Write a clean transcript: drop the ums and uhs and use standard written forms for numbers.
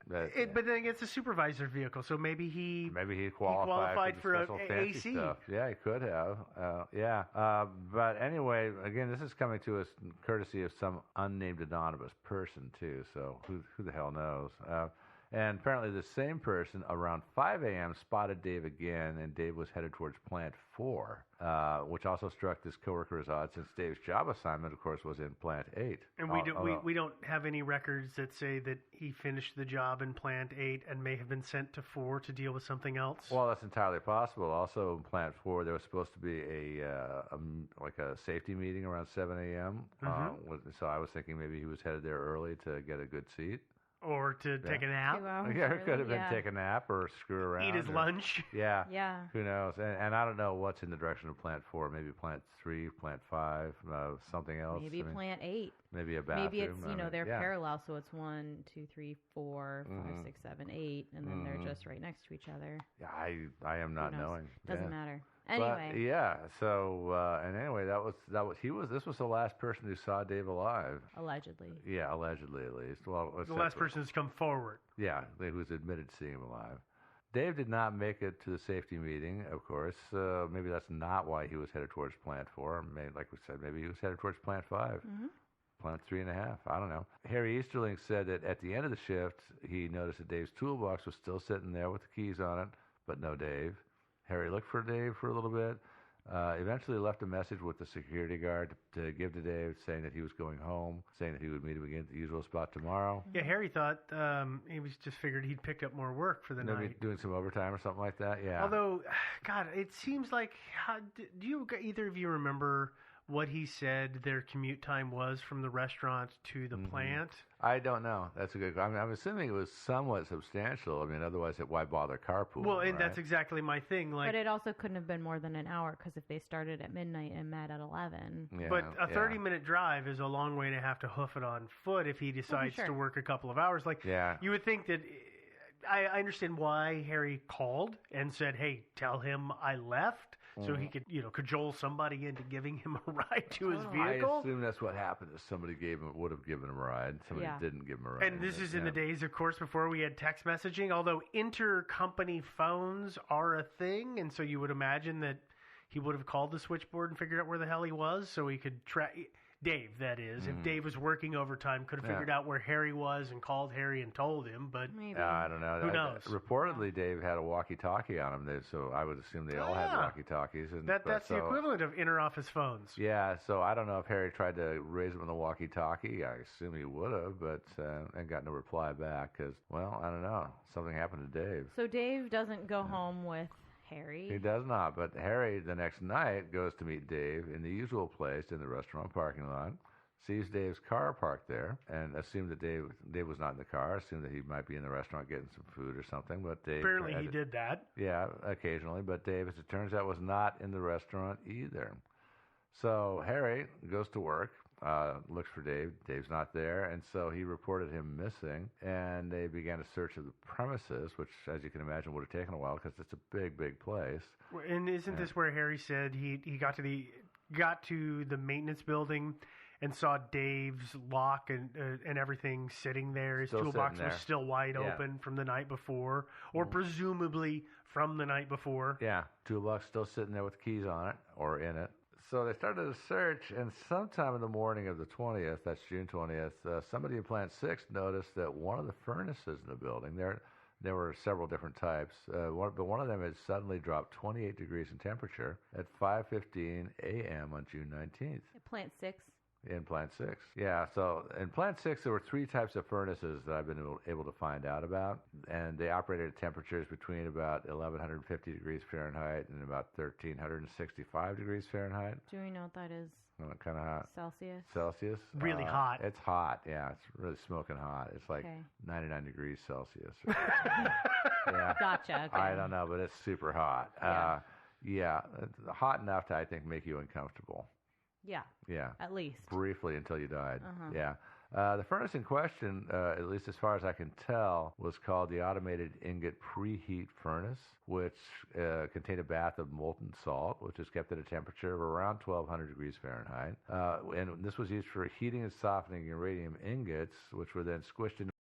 But then it's a supervisor vehicle, so maybe he qualified for special fancy AC stuff. Yeah, he could have. But anyway, again, this is coming to us courtesy of some unnamed anonymous person too. So who the hell knows? And apparently the same person around 5 a.m. spotted Dave again, and Dave was headed towards Plant 4, which also struck this coworker as odd since Dave's job assignment, of course, was in Plant 8. And we don't have any records that say that he finished the job in Plant 8 and may have been sent to 4 to deal with something else. Well, that's entirely possible. Also, in Plant 4, there was supposed to be a safety meeting around 7 a.m. So I was thinking maybe he was headed there early to get a good seat. Or to take a nap. Yeah, it could have been take a nap or screw around. Eat his lunch. Yeah. Yeah. Who knows? And I don't know what's in the direction of Plant 4. Maybe Plant 3, Plant 5, something else. Maybe Plant 8. Maybe a bathroom. Maybe it's, they're parallel, so it's 1, 2, 3, 4, 5, 6, 7, 8, and then they're just right next to each other. Yeah, I am not knowing. Doesn't matter. Anyway. But, so this was the last person who saw Dave alive. Allegedly. Yeah, allegedly at least. Well, the last person who's come forward. Yeah, who's admitted to seeing him alive. Dave did not make it to the safety meeting, of course. Maybe that's not why he was headed towards Plant 4. Like we said, maybe he was headed towards Plant 5. Mm-hmm. Plant 3.5. I don't know. Harry Easterling said that at the end of the shift, he noticed that Dave's toolbox was still sitting there with the keys on it, but no Dave. Harry looked for Dave for a little bit. Eventually left a message with the security guard to give to Dave, saying that he was going home, saying that he would meet him again at the usual spot tomorrow. Yeah, Harry thought he was just figured he'd picked up more work for the Maybe night. Doing some overtime or something like that, yeah. Although, God, it seems like, do either of you remember what he said their commute time was from the restaurant to the plant? I don't know. That's a good. I'm assuming it was somewhat substantial. I mean, otherwise, why bother carpooling? Well, and right? that's exactly my thing. But it also couldn't have been more than an hour, because if they started at midnight and met at 11. Yeah, but a 30-minute drive is a long way to have to hoof it on foot if he decides to work a couple of hours. You would think that. I understand why Harry called and said, "Hey, tell him I left," so he could, cajole somebody into giving him a ride to his vehicle. I assume that's what happened. If somebody would have given him a ride. Somebody didn't give him a ride. And this is in the days, of course, before we had text messaging. Although intercompany phones are a thing, and so you would imagine that he would have called the switchboard and figured out where the hell he was, so he could track. Dave, that is. If Dave was working overtime, could have figured out where Harry was and called Harry and told him, but maybe. I don't know. Who knows? Reportedly, Dave had a walkie-talkie on him, so I would assume they all had walkie-talkies. That's the equivalent of inter-office phones. Yeah, so I don't know if Harry tried to raise him on the walkie-talkie. I assume he would have, but and got no reply back because, well, I don't know. Something happened to Dave. So Dave doesn't go home with Harry. He does not, but Harry the next night goes to meet Dave in the usual place in the restaurant parking lot, sees Dave's car parked there, and assumed that Dave was not in the car, assumed that he might be in the restaurant getting some food or something, but Dave... Apparently he did that. Yeah, occasionally, but Dave, as it turns out, was not in the restaurant either. So Harry goes to work, looks for Dave. Dave's not there, and so he reported him missing, and they began a search of the premises, which, as you can imagine, would have taken a while because it's a big, big place. And isn't this where Harry said he got to the maintenance building and saw Dave's lock and everything sitting there? His toolbox was still wide open from the night before, or presumably from the night before. Yeah, toolbox still sitting there with the keys on it or in it. So they started a search, and sometime in the morning of the 20th, that's June 20th, somebody in Plant 6 noticed that one of the furnaces in the building, there were several different types, but one of them had suddenly dropped 28 degrees in temperature at 5:15 a.m. on June 19th. At Plant 6? In Plant 6. Yeah, so in Plant 6, there were 3 types of furnaces that I've been able to find out about, and they operated at temperatures between about 1,150 degrees Fahrenheit and about 1,365 degrees Fahrenheit. Do we know what that is? Kind of hot. Celsius? Really hot. It's hot, yeah. It's really smoking hot. It's like 99 degrees Celsius. Yeah. Gotcha. Okay. I don't know, but it's super hot. Hot enough to, I think, make you uncomfortable. Yeah. At least. Briefly until you died. Yeah. The furnace in question, at least as far as I can tell, was called the Automated Ingot Preheat Furnace, which contained a bath of molten salt, which is kept at a temperature of around 1,200 degrees Fahrenheit. And this was used for heating and softening uranium ingots, which were then squished into